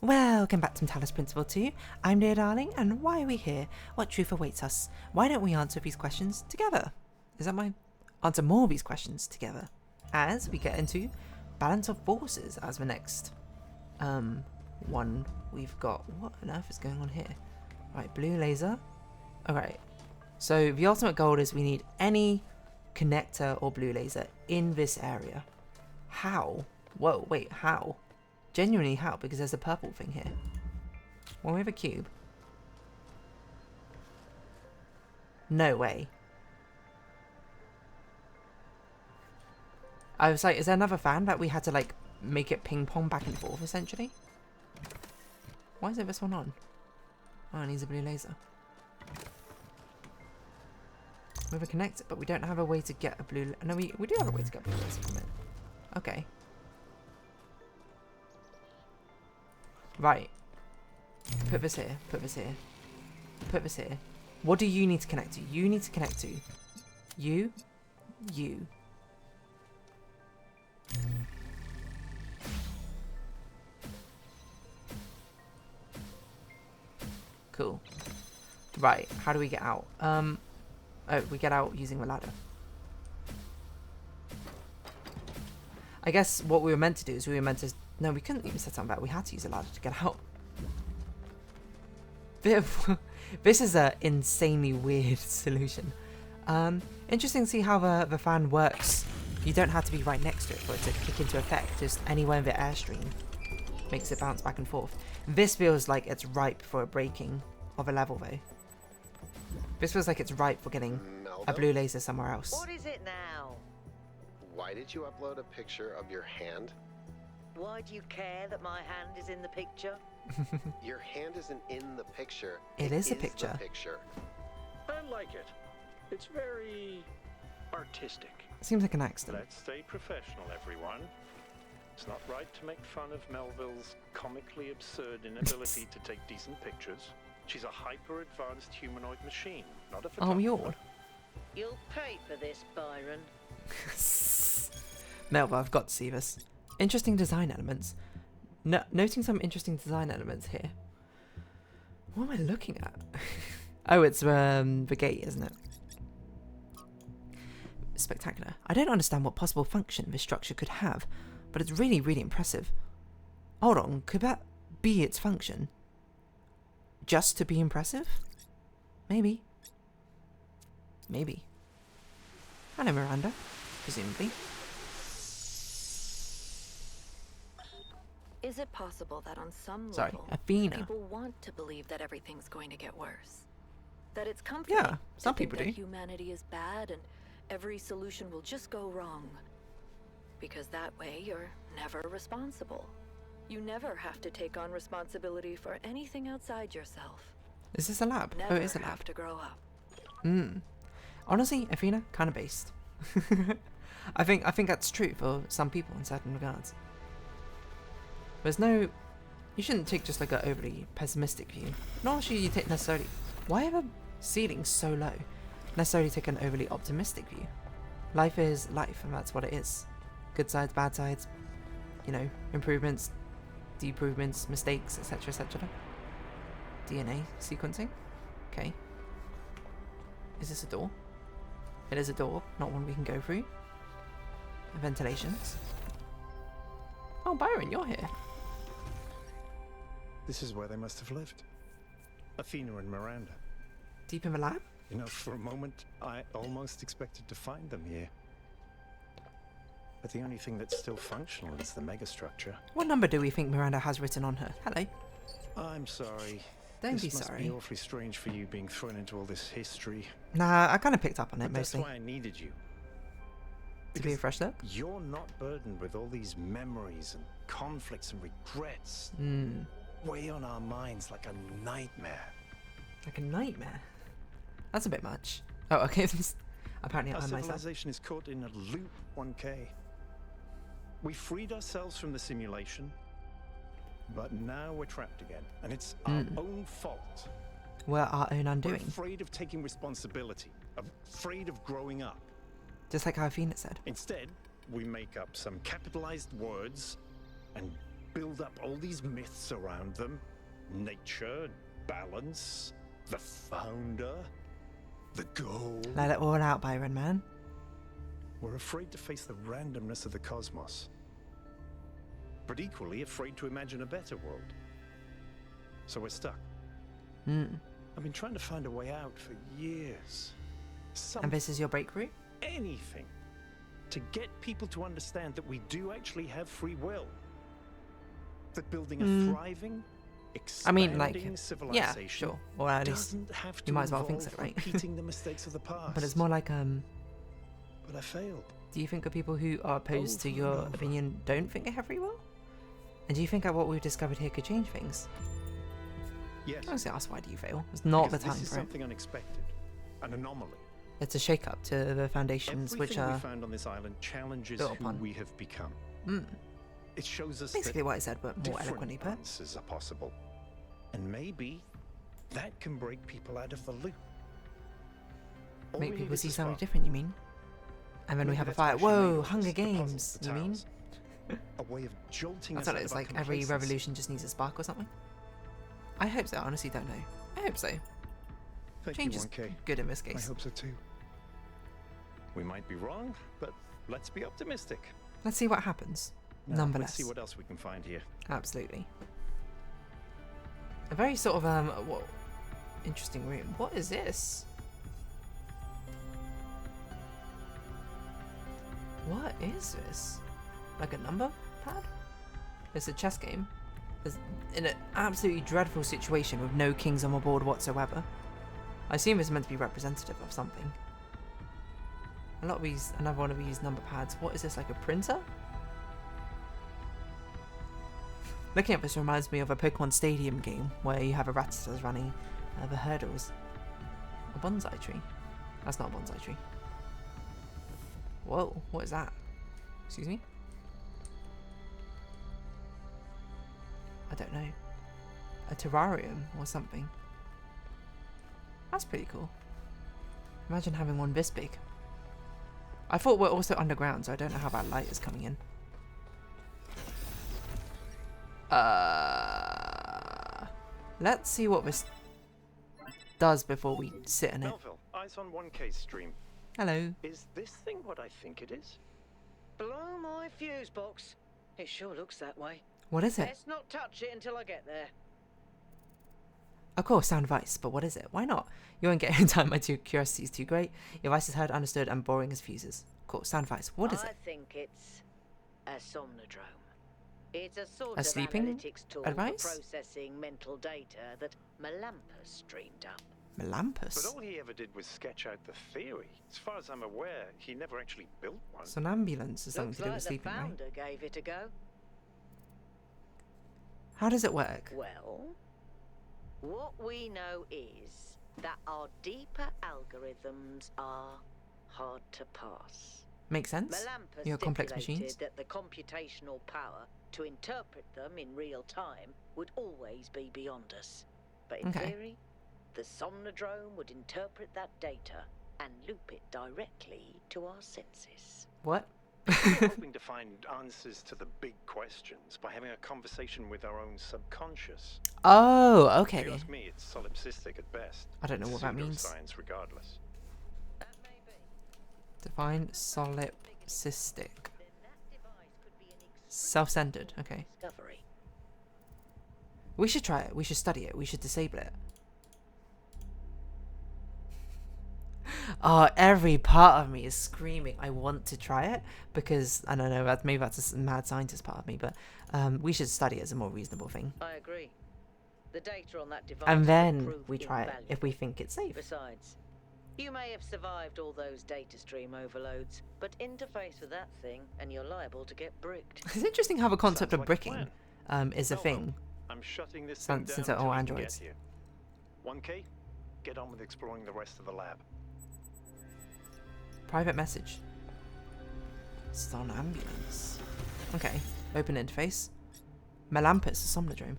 Welcome back to Talos Principle 2. I'm dear darling, and why are we here? What truth awaits us? Why don't we answer these questions together? Is that mine? Answer more of these questions together as we get into balance of forces as the next one we've got. What on earth is going on here? Right, blue laser. Alright, so the ultimate goal is we need any connector or blue laser in this area. How? Whoa, wait, how? Genuinely how? Because there's a purple thing here. Well, we have a cube. No way. I was like, is there another fan that we had to like make it ping pong back and forth essentially? Why is it this one on? Oh, it needs a blue laser. We have a connector, but we don't have a way to get a blue... No, we do have a way to get a blue laser from it. Okay. Right. Put this here. Put this here. Put this here. What do you need to connect to? You need to connect to... You. Cool. Right, how do we get out? Oh, we get out using the ladder. I guess what we were meant to do is we were meant to... No, we couldn't even set on that. We had to use a ladder to get out. This is an insanely weird solution. Interesting to see how the fan works. You don't have to be right next to it for it to kick into effect. Just anywhere in the airstream makes it bounce back and forth. This feels like it's ripe for a breaking of a level, though. This feels like it's ripe for getting a blue laser somewhere else. What is it now? Why did you upload a picture of your hand? Why do you care that my hand is in the picture? Your hand isn't in the picture. It is a picture. The picture. I like it. It's very artistic. Seems like an accident. Let's stay professional, everyone. It's not right to make fun of Melville's comically absurd inability to take decent pictures. She's a hyper-advanced humanoid machine, not a photographer. Oh, you're... You'll pay for this, Byron. Melva, I've got to see this. Interesting design elements. Noting some interesting design elements here. What am I looking at? Oh, it's the gate, isn't it? Spectacular. I don't understand what possible function this structure could have, but it's really, really impressive. Hold on, could that be its function? Just to be impressive? Maybe. Maybe. Hello, Miranda. Presumably. Is it possible that on some Sorry, level, Athena. people want to believe that everything's going to get worse? That it's comforting Yeah, some to think people that do. humanity is bad and every solution will just go wrong. Because that way you're never responsible. You never have to take on responsibility for anything outside yourself. Is this a lab? Never Oh, it is a lab. have to grow up. Honestly, Athena, kind of based. I think that's true for some people in certain regards. There's no... You shouldn't take just like an overly pessimistic view. Nor should you take necessarily... Why are the ceilings so low? Necessarily take an overly optimistic view. Life is life, and that's what it is. Good sides, bad sides, you know, improvements, deimprovements, mistakes, etc, etc. DNA sequencing. Okay. Is this a door? It is a door, not one we can go through. Ventilations. Oh, Byron, you're here. This is where they must have lived. Athena and Miranda. Deep in the lab? You know, for a moment, I almost expected to find them here. But the only thing that's still functional is the megastructure. What number do we think Miranda has written on her? Hello. I'm sorry. Don't be This must sorry. be awfully strange for you being thrown into all this history. Nah, I kind of picked up on it But that's mostly. why I needed you. To be a fresh look? You're not burdened with all these memories and conflicts and regrets. Weigh on our minds like a nightmare. Like a nightmare. That's a bit much. Oh, okay. Apparently Our I'm myself. civilization is caught in a loop, 1K. We freed ourselves from the simulation, but now we're trapped again, and it's our own fault. We're our own We're undoing. afraid of taking responsibility, afraid of growing up. Just like how Athena said. Instead, we make up some capitalized words and build up all these myths around them. Nature, balance, the founder, the goal. Let it all out, Byron, man. We're afraid to face the randomness of the cosmos, but equally afraid to imagine a better world. So we're stuck. I've been trying to find a way out for years. And this is your breakthrough? Anything to get people to understand that we do actually have free will. That building a thriving, expanding civilization, yeah, sure. Or at least doesn't have to you might as well think so, right? repeating the mistakes of the past. But it's more like, But I failed. do you think the people who are opposed to your opinion don't think they have free will? And do you think that what we've discovered here could change things? Yes. I was asked, why do you fail? It's not Because the time this is for it. something unexpected, an anomaly. It's a shake-up to the foundations, Everything which we are found on this island challenges built who upon. we have become. It shows us basically that what I said, but more different eloquently put. answers are possible, and maybe that can break people out of the loop. All we Make need people is see a something spark. different, you mean? And then we Maybe have a that's fight. why she made Whoa, us Hunger the puzzle Games, of the you mean? Talos. A way of jolting I us thought out it was of our like every complacency. revolution just needs a spark or something. I hope so, I honestly don't know. I hope so. Thank Change you, is 1K. good in this I case. hope so too. We might be wrong, but let's be optimistic. Let's see what happens. Now, Nonetheless. let's see what else we can find here. Absolutely. A very sort of, what interesting room. What is this? What is this? Like a number pad? It's a chess game. It's in an absolutely dreadful situation with no kings on the board whatsoever. I assume it's meant to be representative of something. A lot of these, another one of these number pads. What is this, like a printer? Looking at this reminds me of a Pokemon Stadium game where you have a Rattatas running the hurdles. A bonsai tree. That's not a bonsai tree. Whoa, what is that? Excuse me? I don't know. A terrarium or something. That's pretty cool. Imagine having one this big. I thought we're also underground, so I don't know how that light is coming in. Let's see what this does before we sit in it. Melville, eyes on 1K stream. Hello. Is this thing what I think it is? Blow my fuse box. It sure looks that way. What is it? Let's not touch it until I get there. Of course, sound advice, but what is it? Why not? You won't get in time, my curiosity is too great. Your advice is heard, understood, and boring as fuses. Of course, sound advice. What is I it? think it's a somnodrome. It's a sort A of sleeping analytics tool advice? for processing mental data that Melampus streamed up. But Melampus? all he ever did was sketch out the theory. As far as I'm aware, he never actually built one. Somnambulance is something Looks to do like with the sleeping, right? founder gave it a go. How does it work? Well, what we know is that our deeper algorithms are hard to pass. Makes sense? Melampus Your complex stipulated machines? that the computational power to interpret them in real time would always be beyond us. But in Okay. theory, the somnodrome would interpret that data and loop it directly to our senses. What? We're hoping to find answers to the big questions by having a conversation with our own subconscious. Oh, If okay. you ask me, it's solipsistic at best. I don't know what that means. Pseudoscience regardless. That may be. Define solipsistic. Then that device could be an Self-centered, okay. discovery. We should try it. We should study it. We should disable it. Oh, every part of me is screaming, I want to try it, because, I don't know, maybe that's a mad scientist part of me, but we should study it as a more reasonable thing. I agree. The data on that device And could then prove we try it if we invaluable. think it's safe. Besides, you may have survived all those data stream overloads, but interface with that thing and you're liable to get bricked. It's interesting how the concept Sounds of like a bricking plan. is a Melville, thing. I'm shutting this Since thing down they're all until I can androids. get here. 1K, get on with exploring the rest of the lab. Private message. Somnambulance. Okay, open interface. Melampus, a somnodrome.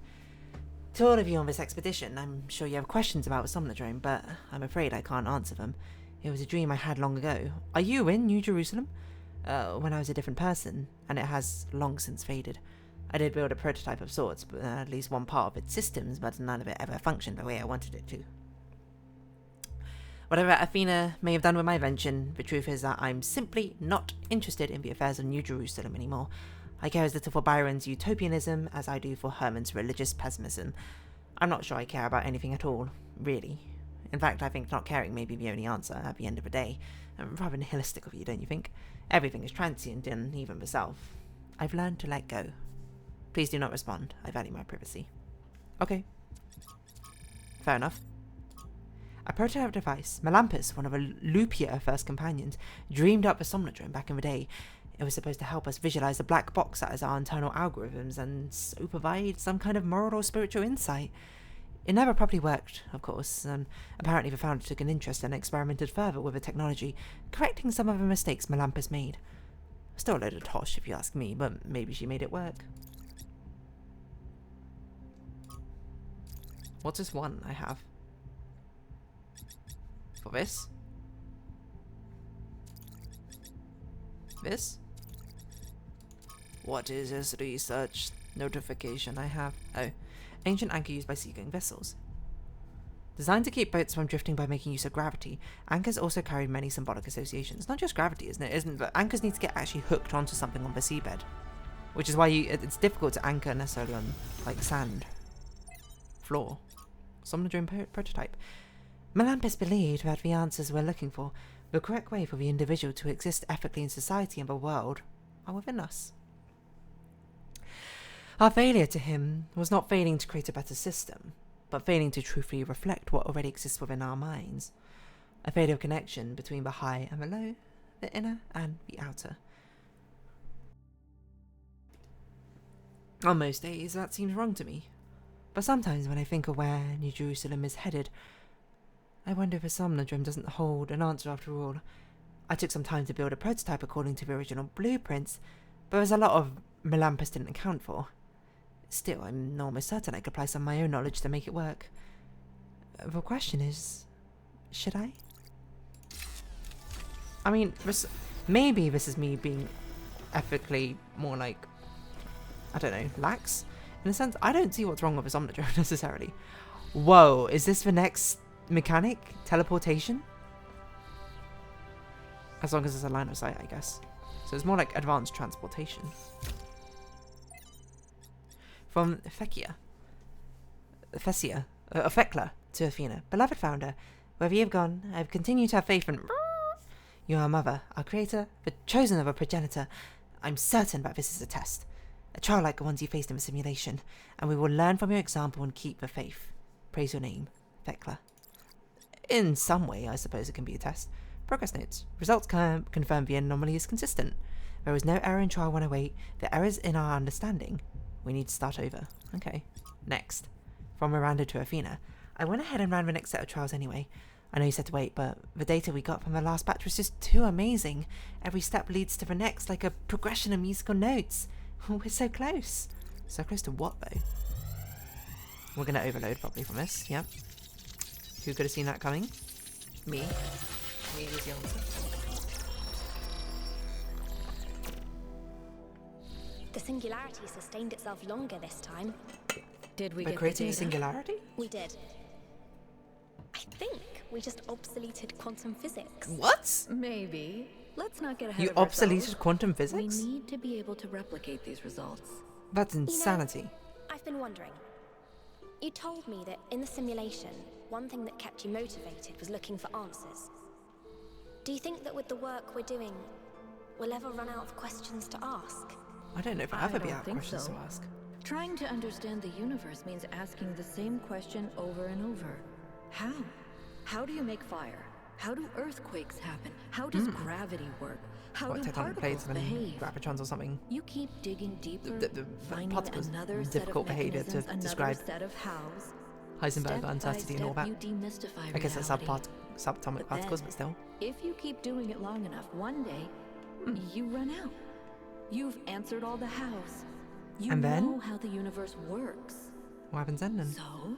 To all of you on this expedition, I'm sure you have questions about the somnodrome, but I'm afraid I can't answer them. It was a dream I had long ago. Are you in New Jerusalem? When I was a different person, and it has long since faded. I did build a prototype of sorts, but at least one part of its systems, but none of it ever functioned the way I wanted it to. Whatever Athena may have done with my invention, the truth is that I'm simply not interested in the affairs of New Jerusalem anymore. I care as little for Byron's utopianism as I do for Herman's religious pessimism. I'm not sure I care about anything at all, really. In fact, I think not caring may be the only answer at the end of the day. Rather nihilistic of you, don't you think? Everything is transient, and even the self. I've learned to let go. Please do not respond. I value my privacy. Okay. Fair enough. A prototype device, Melampus, one of the Lupia first companions, dreamed up the Somnodrome back in the day. It was supposed to help us visualize the black box that is our internal algorithms and so provide some kind of moral or spiritual insight. It never properly worked, of course, and apparently the founder took an interest and experimented further with the technology, correcting some of the mistakes Melampus made. Still a load of tosh if you ask me, but maybe she made it work. What's this one I have? For this? This? What is this research notification I have? Oh, ancient anchor used by seagoing vessels. Designed to keep boats from drifting by making use of gravity, anchors also carry many symbolic associations. Not just gravity, isn't it? But anchors need to get actually hooked onto something on the seabed, which is why it's difficult to anchor necessarily on like sand floor. Somnodrome prototype. Melampus believed that the answers we're looking for, the correct way for the individual to exist ethically in society and the world, are within us. Our failure to him was not failing to create a better system, but failing to truthfully reflect what already exists within our minds. A failure of connection between the high and the low, the inner and the outer. On most days, that seems wrong to me. But sometimes when I think of where New Jerusalem is headed, I wonder if the Somnodrome doesn't hold an answer after all. I took some time to build a prototype according to the original blueprints, but there's a lot of Melampus didn't account for. Still, I'm almost certain I could apply some of my own knowledge to make it work. The question is, should I? I mean, maybe this is me being ethically more like, I don't know, lax? In a sense, I don't see what's wrong with the Somnodrome necessarily. Whoa, is this the next mechanic? Teleportation? As long as there's a line of sight, I guess. So it's more like advanced transportation. From Thekla to Athena, beloved founder, wherever you have gone, I have continued to have faith in you, our mother, our creator, the chosen of a progenitor. I'm certain that this is a test, a trial like the ones you faced in the simulation, and we will learn from your example and keep the faith. Praise your name, Thekla. In some way, I suppose it can be a test. Progress notes. Results confirm the anomaly is consistent. There is no error in trial 108. The error is in our understanding. We need to start over. Okay. Next. From Miranda to Athena. I went ahead and ran the next set of trials anyway. I know you said to wait, but the data we got from the last batch was just too amazing. Every step leads to the next, like a progression of musical notes. We're so close. So close to what, though? We're going to overload probably from this. Yep. Who could have seen that coming? Me. Me is the answer. The singularity sustained itself longer this time. Did we By get creating the a data? singularity? We did. I think we just obsoleted quantum physics. What? Maybe. Let's not get ahead You of ourselves. obsoleted quantum physics? We need to be able to replicate these results. That's insanity. I've been wondering. You told me that in the simulation, one thing that kept you motivated was looking for answers. Do you think that with the work we're doing, we'll ever run out of questions to ask? I don't know if I'll ever be out of questions to ask. Trying to understand the universe means asking the same question over and over. How? How do you make fire? How do earthquakes happen? How does gravity work? How What, do tectonic plates particles and behave? gravitons or something? You keep digging deeper, The finding particles, another difficult set of behavior to mechanisms, another describe. set of hows. Heisenberg, Step by uncertainty and all step, that. you demystify I guess that's reality. subatomic But particles, then, but still. If you keep doing it long enough, one day, you run out. You've answered all the hows. You And then? know how the universe works. What happens then? So,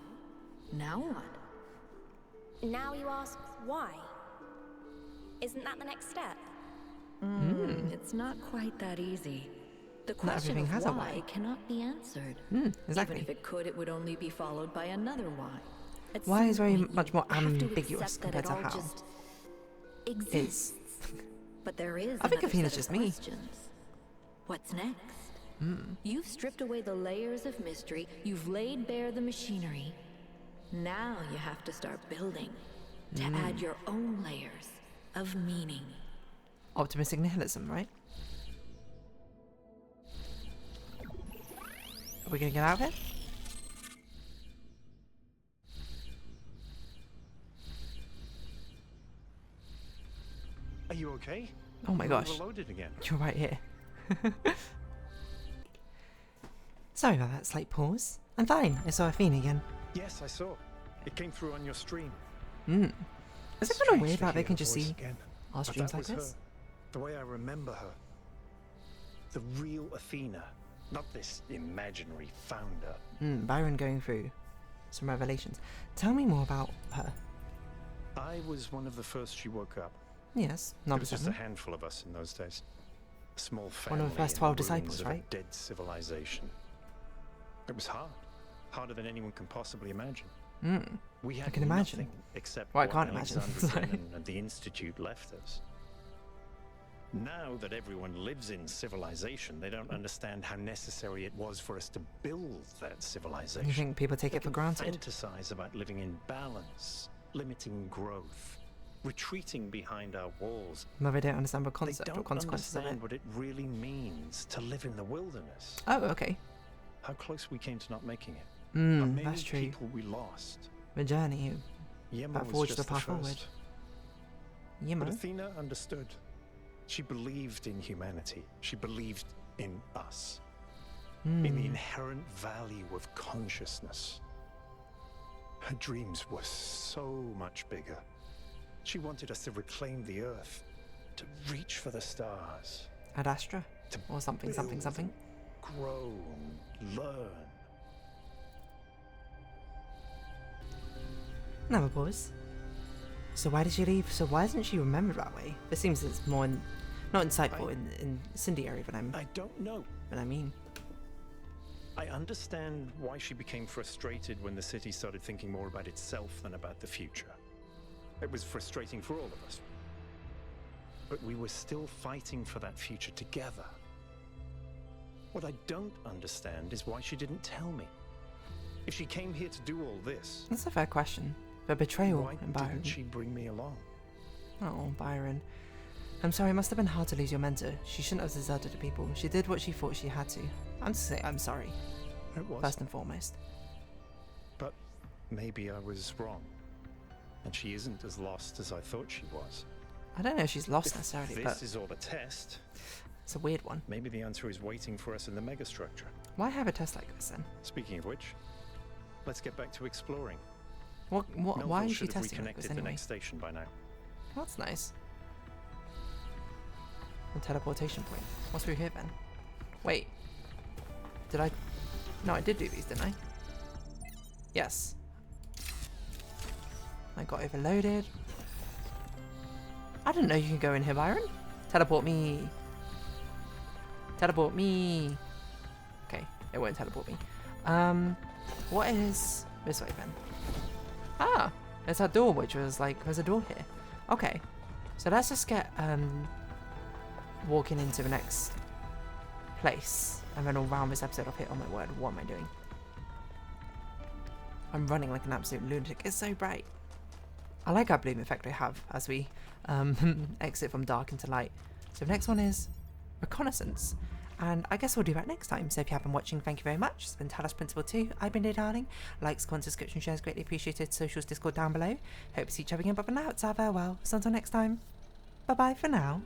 now what? Now you ask why? Isn't that the next step? It's not quite that easy. The Not question everything of has a why why. cannot be answered. Exactly. Even if it could, it would only be followed by another why. At Why some is very point, much more you have to ambiguous accept that compared to it all how just is. exists. But there is I think another Athena's set just of me. questions. What's next? You've stripped away the layers of mystery. You've laid bare the machinery. Now you have to start building to add your own layers of meaning. Optimistic nihilism, right? Are we gonna get out of here? Are you okay? Oh my You're gosh. overloaded again. You're right here. Sorry about that slight pause. I'm fine. I saw Athena again. Yes, I saw. It came through on your stream. Is it kind of Strange weird to that they hear can her just voice see again. our But streams that like was this? her. The way I remember her. The real Athena. Not this imaginary founder. Byron going through some revelations. Tell me more about her. I was one of the first she woke up. Yes, There number was just a 7. handful of us in those days. A small One family. of the first in 12 ruins disciples, of a right? dead civilization. It was hard. Harder than anyone can possibly imagine. We had can imagine. nothing except Well, I what can't imagine. Alexander Sorry. Brennan and the Institute left us. Now that everyone lives in civilization, they don't understand how necessary it was for us to build that civilization. You think people take They it for can granted? Fantasize about living in balance, limiting growth, retreating behind our walls. No, they don't understand the They concept or don't consequences of it. understand what it really means to live in the wilderness. Oh, okay. How close we came to not making it. How many That's true. people we lost. The journey. Yema That was forged just the path forward. first. Yeah, But man. Athena understood. She believed in humanity. She believed in us. In the inherent value of consciousness. Her dreams were so much bigger. She wanted us to reclaim the earth, to reach for the stars, Ad Astra? to Or something, something, build something. and grow and learn. Another pause. So why did she leave? So why isn't she remembered that way? This seems it's more not insightful in incendiary than I don't know. I mean. I understand why she became frustrated when the city started thinking more about itself than about the future. It was frustrating for all of us. But we were still fighting for that future together. What I don't understand is why she didn't tell me. If she came here to do all this, That's a fair question. The betrayal why in Byron. didn't she bring me along? Oh, Byron. I'm sorry, it must have been hard to lose your mentor. She shouldn't have deserted the people. She did what she thought she had to. I'm sorry, It was. first and foremost. But maybe I was wrong. And she isn't as lost as I thought she was. I don't know if she's lost If necessarily, this but is all a test, it's a weird one. maybe the answer is waiting for us in the megastructure. Why have a test like this then? Speaking of which, let's get back to exploring. Why Melville is she should have testing like this reconnected the anyway? next station by now. That's nice. A teleportation point. What's through here then? Wait. Did I? No, I did do these, didn't I? Yes. I got overloaded. I didn't know you could go in here, Byron. Teleport me. Teleport me. Okay, it won't teleport me. What is this way then? Ah, there's that door, which was like, there's a door here. Okay, so let's just get walking into the next place, and then we'll round this episode off here. Oh my word, what am I doing? I'm running like an absolute lunatic. It's so bright. I like our bloom effect we have as we exit from dark into light. So the next one is reconnaissance. And I guess we'll do that next time. So if you have been watching, thank you very much. It's been Talos Principle 2. I've been Dear Darling. Likes, comments, subscription, shares, greatly appreciated. Socials, Discord down below. Hope to see each other again. But for now, it's our farewell. So until next time, bye-bye for now.